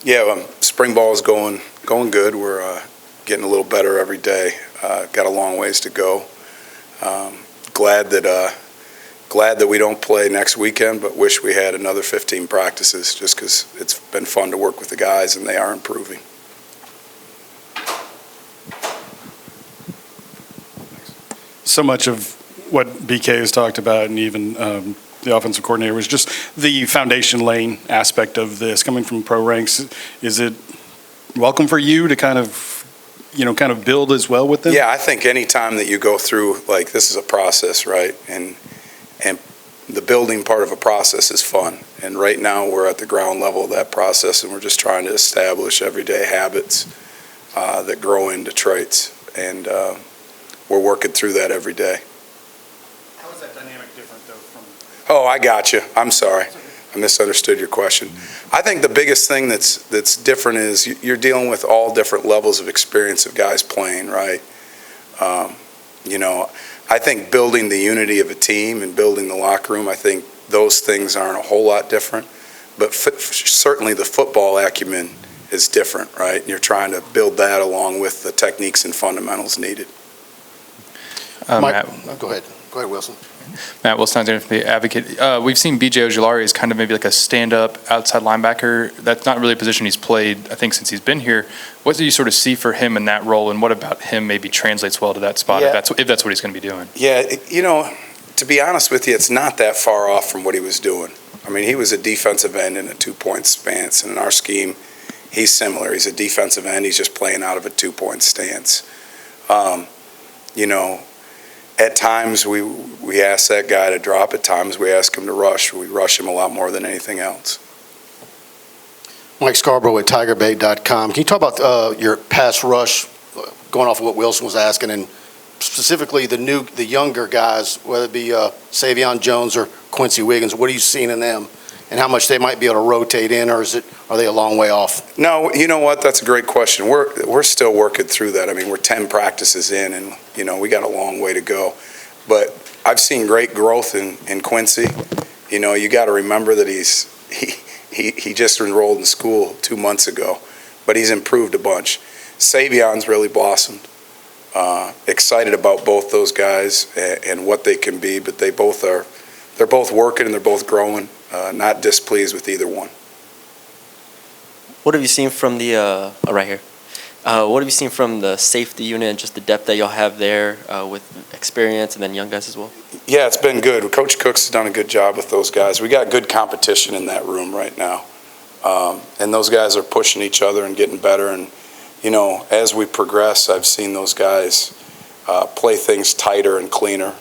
Yeah, spring ball is going good. We're getting a little better every day. Got a long ways to go. Glad that we don't play next weekend, but wish we had another 15 practices just because it's been fun to work with the guys and they are improving. So much of what BK has talked about, and even the offensive coordinator, was just the foundation laying aspect of this. Coming from pro ranks, is it welcome for you to kind of build as well with them? Yeah, I think any time that you go through, like, this is a process, right? And the building part of a process is fun. And right now we're at the ground level of that process, and we're just trying to establish everyday habits that grow into traits. And we're working through that every day. How is that dynamic different, though, from... Oh, I got you. I'm sorry. I misunderstood your question. I think the biggest thing that's different is you're dealing with all different levels of experience of guys playing, right? I think building the unity of a team and building the locker room, I think those things aren't a whole lot different. But certainly the football acumen is different, right? And you're trying to build that along with the techniques and fundamentals needed. Matt, go ahead. Go ahead, Wilson. Matt Wilson, the Advocate. We've seen B.J. Ojulari as kind of maybe like a stand-up outside linebacker. That's not really a position he's played, I think, since he's been here. What do you sort of see for him in that role, and what about him maybe translates well to that spot, if that's what he's going to be doing? Yeah, to be honest with you, it's not that far off from what he was doing. I mean, he was a defensive end in a two-point stance, and in our scheme, he's similar. He's a defensive end. He's just playing out of a two-point stance. At times we ask that guy to drop. At times we ask him to rush. We rush him a lot more than anything else. Mike Scarborough at TigerBait.com. Can you talk about your pass rush, going off of what Wilson was asking, and specifically the younger guys, whether it be Savion Jones or Quincy Wiggins? What are you seeing in them, and how much they might be able to rotate in, or are they a long way off? No, you know what? That's a great question. We're still working through that. I mean, we're 10 practices in, and we got a long way to go. But I've seen great growth in Quincy. You got to remember that he just enrolled in school 2 months ago, but he's improved a bunch. Savion's really blossomed. Excited about both those guys and what they can be, but they're both working and they're both growing. Not displeased with either one. What have you seen from the right here? What have you seen from the safety unit and just the depth that y'all have there with experience and then young guys as well? Yeah, it's been good. Coach Cooks has done a good job with those guys. We got good competition in that room right now, and those guys are pushing each other and getting better. And as we progress, I've seen those guys play things tighter and cleaner.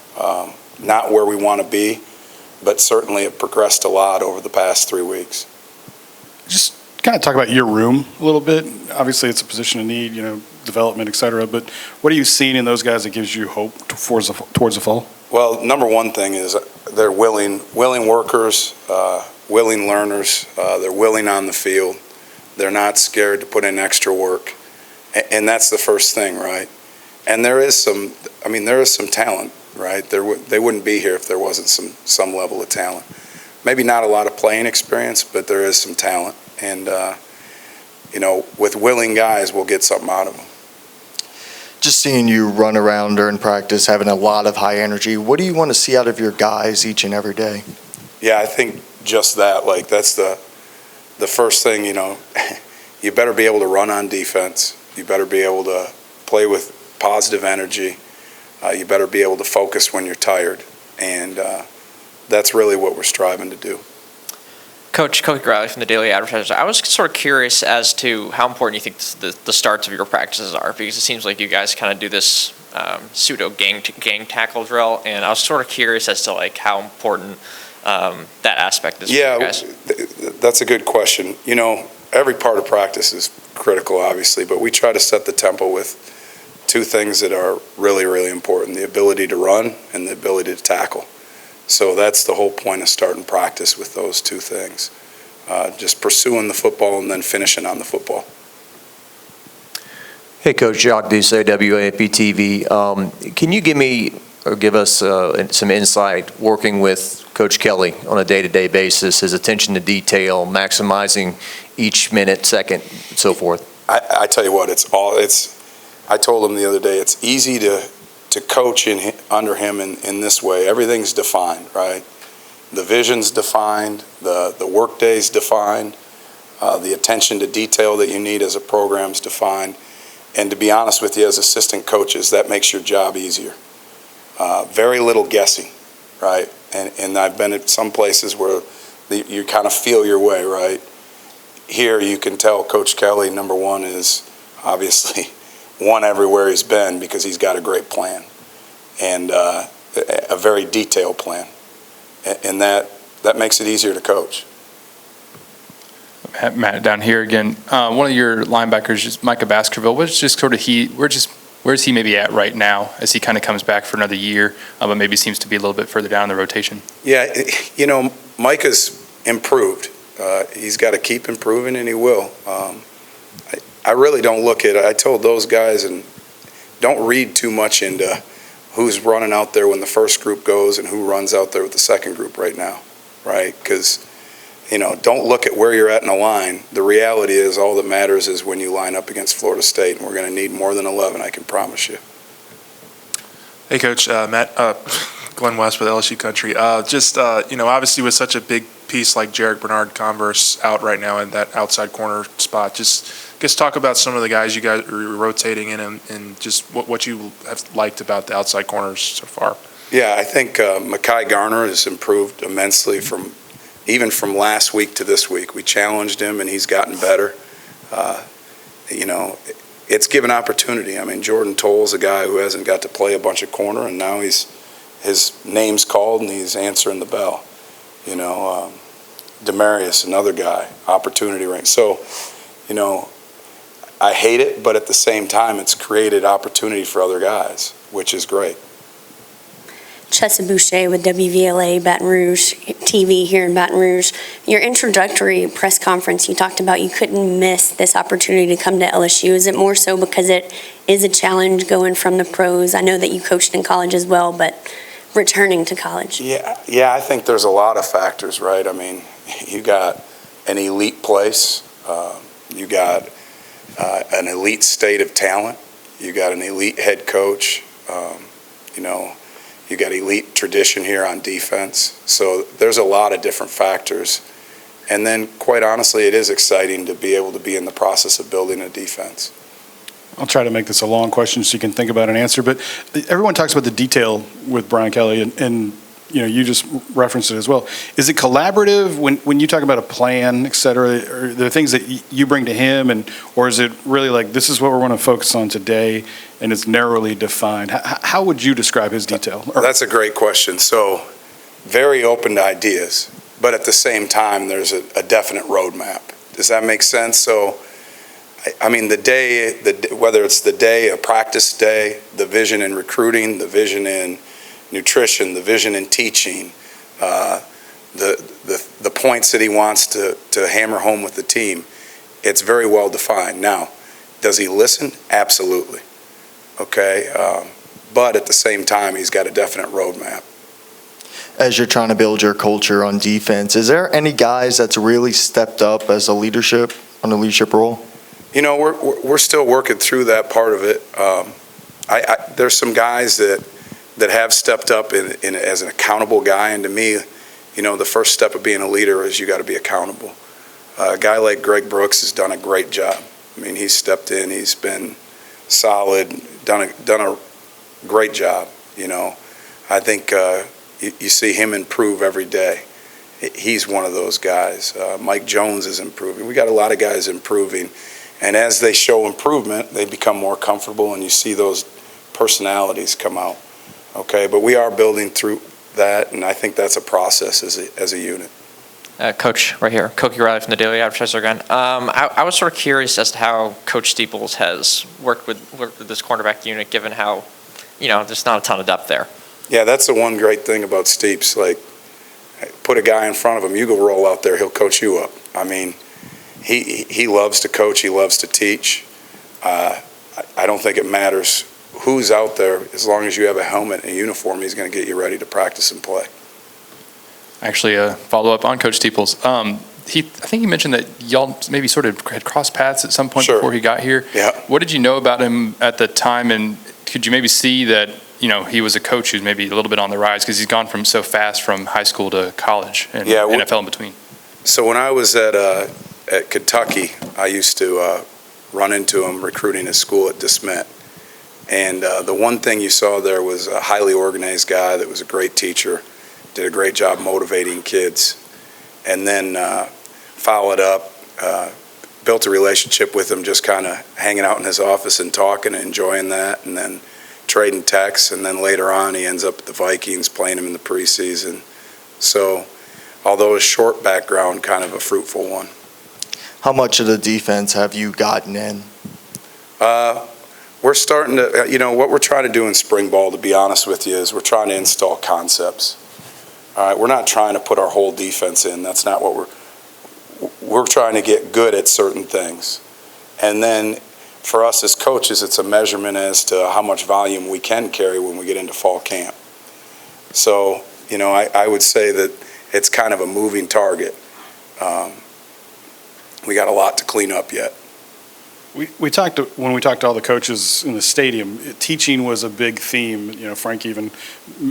Not where we want to be, but certainly it progressed a lot over the past 3 weeks. Just kind of talk about your room a little bit. Obviously, it's a position of need, development, et cetera. But what are you seeing in those guys that gives you hope towards the fall? Well, number one thing is they're willing workers, willing learners. They're willing on the field. They're not scared to put in extra work, and that's the first thing, right? And there is some talent, right? They wouldn't be here if there wasn't some level of talent. Maybe not a lot of playing experience, but there is some talent. And, with willing guys, we'll get something out of them. Just seeing you run around during practice, having a lot of high energy, what do you want to see out of your guys each and every day? Yeah, I think just that. Like, that's the first thing, you better be able to run on defense. You better be able to play with positive energy. You better be able to focus when you're tired. And that's really what we're striving to do. Coach Riley from the Daily Advertiser. I was sort of curious as to how important you think the starts of your practices are, because it seems like you guys kind of do this pseudo gang tackle drill, and I was sort of curious as to how important that aspect is for you guys. Yeah, that's a good question. Every part of practice is critical, obviously, but we try to set the tempo with two things that are really, really important: the ability to run and the ability to tackle. So that's the whole point of starting practice with those two things. Just pursuing the football and then finishing on the football. Hey, Coach, Jacques Doucet, WAFB TV. Can you give me or give us some insight working with Coach Kelly on a day-to-day basis, his attention to detail, maximizing each minute, second, and so forth? I tell you what, I told him the other day, it's easy to coach under him in this way. Everything's defined, right? The vision's defined, the work day's defined, the attention to detail that you need as a program's defined. And to be honest with you, as assistant coaches, that makes your job easier. Very little guessing, right? And I've been at some places where you kind of feel your way, right? Here you can tell Coach Kelly, number one, is obviously won everywhere he's been because he's got a great plan and a very detailed plan. And that makes it easier to coach. Matt, down here again, one of your linebackers is Micah Baskerville. Where's he maybe at right now as he kind of comes back for another year, but maybe seems to be a little bit further down the rotation? Yeah, Micah's improved. He's got to keep improving, and he will. I really don't look at it. I told those guys, and don't read too much into who's running out there when the first group goes and who runs out there with the second group right now, right? Because, don't look at where you're at in the line. The reality is all that matters is when you line up against Florida State, and we're going to need more than 11, I can promise you. Hey, Coach. Matt, Glenn West with LSU Country. Obviously with such a big piece like Jarek Bernard Converse out right now in that outside corner spot, just talk about some of the guys you guys are rotating in and just what you have liked about the outside corners so far. Yeah, I think Mekhi Garner has improved immensely even from last week to this week. We challenged him, and he's gotten better. It's given opportunity. I mean, Jordan Toll's a guy who hasn't got to play a bunch of corner, and now his name's called, and he's answering the bell. Demarius, another guy, opportunity range. So, I hate it, but at the same time, it's created opportunity for other guys, which is great. Chessa Boucher with WVLA Baton Rouge TV here in Baton Rouge. Your introductory press conference, you talked about you couldn't miss this opportunity to come to LSU. Is it more so because it is a challenge going from the pros? I know that you coached in college as well, but returning to college. Yeah, I think there's a lot of factors, right? I mean, you got an elite place. You got an elite state of talent. You got an elite head coach. You got elite tradition here on defense. So there's a lot of different factors. And then, quite honestly, it is exciting to be able to be in the process of building a defense. I'll try to make this a long question so you can think about an answer, but everyone talks about the detail with Brian Kelly, and you just referenced it as well. Is it collaborative when you talk about a plan, et cetera? Are there things that you bring to him, or is it really like this is what we're going to focus on today, and it's narrowly defined? How would you describe his detail? That's a great question. So, very open to ideas, but at the same time, there's a definite roadmap. Does that make sense? So, I mean, whether it's the day, a practice day, the vision in recruiting, the vision in nutrition, the vision in teaching, the points that he wants to hammer home with the team, it's very well defined. Now, does he listen? Absolutely. Okay, but at the same time, he's got a definite roadmap. As you're trying to build your culture on defense, is there any guys that's really stepped up as a leadership role? We're still working through that part of it. There's some guys that have stepped up as an accountable guy, and to me, the first step of being a leader is you got to be accountable. A guy like Greg Brooks has done a great job. I mean, he's stepped in, he's been solid, done a great job. I think you see him improve every day. He's one of those guys. Mike Jones is improving. We got a lot of guys improving. And as they show improvement, they become more comfortable, and you see those personalities come out. Okay, but we are building through that, and I think that's a process as a unit. Coach, right here, Koki Riley from the Daily Advertiser again. I was sort of curious as to how Coach Steeples has worked with this cornerback unit, given how, there's not a ton of depth there. Yeah, that's the one great thing about Steeps. Like, put a guy in front of him, you go roll out there, he'll coach you up. I mean, he loves to coach, he loves to teach. I don't think it matters who's out there, as long as you have a helmet and a uniform, he's going to get you ready to practice and play. Actually, a follow-up on Coach Steeples. I think he mentioned that y'all maybe sort of had crossed paths at some point Sure. before he got here. Yeah. What did you know about him at the time, and could you maybe see that, he was a coach who's maybe a little bit on the rise because he's gone from so fast from high school to college and NFL in between? So when I was at Kentucky, I used to run into him recruiting his school at DeSmet. And the one thing you saw there was a highly organized guy that was a great teacher, did a great job motivating kids, and then followed up, built a relationship with him, just kind of hanging out in his office and talking and enjoying that, and then trading texts, and then later on he ends up at the Vikings, playing him in the preseason. So although a short background, kind of a fruitful one. How much of the defense have you gotten in? We're starting to, what we're trying to do in spring ball, to be honest with you, is we're trying to install concepts. All right, we're not trying to put our whole defense in. That's not what we're trying to get good at certain things. And then for us as coaches, it's a measurement as to how much volume we can carry when we get into fall camp. So, I would say that it's kind of a moving target. We got a lot to clean up yet. When we talked to all the coaches in the stadium, teaching was a big theme. Frank even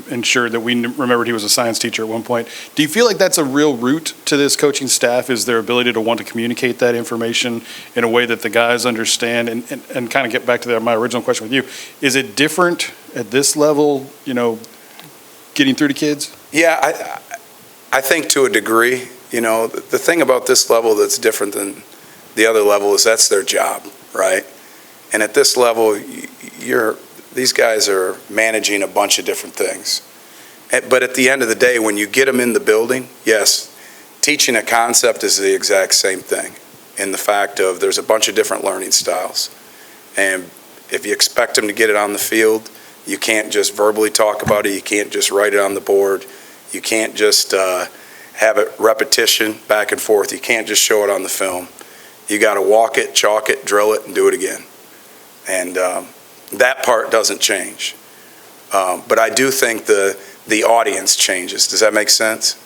ensured that we remembered he was a science teacher at one point. Do you feel like that's a real root to this coaching staff, is their ability to want to communicate that information in a way that the guys understand? And kind of get back to my original question with you, is it different at this level, getting through to kids? Yeah, I think to a degree. The thing about this level that's different than the other level is that's their job, right? And at this level, these guys are managing a bunch of different things. But at the end of the day, when you get them in the building, yes, teaching a concept is the exact same thing, in the fact of there's a bunch of different learning styles. And if you expect them to get it on the field, you can't just verbally talk about it. You can't just write it on the board. You can't just have it repetition back and forth. You can't just show it on the film. You got to walk it, chalk it, drill it, and do it again. And that part doesn't change. But I do think the audience changes. Does that make sense?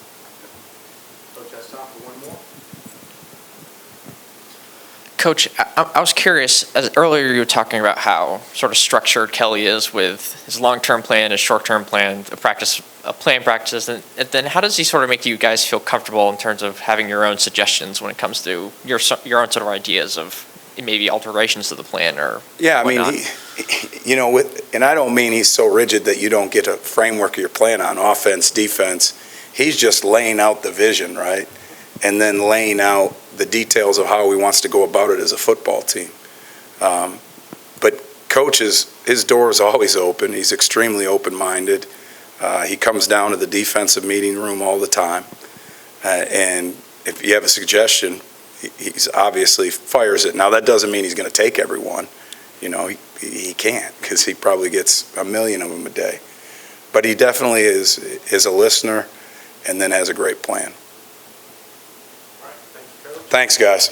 Coach, I was curious, earlier you were talking about how sort of structured Kelly is with his long-term plan, his short-term plan, plan practices, and then how does he sort of make you guys feel comfortable in terms of having your own suggestions when it comes to your own sort of ideas of maybe alterations to the plan or Yeah, I whatnot? mean, and I don't mean he's so rigid that you don't get a framework of your plan on offense, defense. He's just laying out the vision, right? And then laying out the details of how he wants to go about it as a football team. But Coach, his door is always open. He's extremely open-minded. He comes down to the defensive meeting room all the time. And if you have a suggestion, he's obviously fires it. Now, that doesn't mean he's going to take everyone. He can't, because he probably gets a million of them a day. But he definitely is a listener and then has a great plan. Thanks, guys.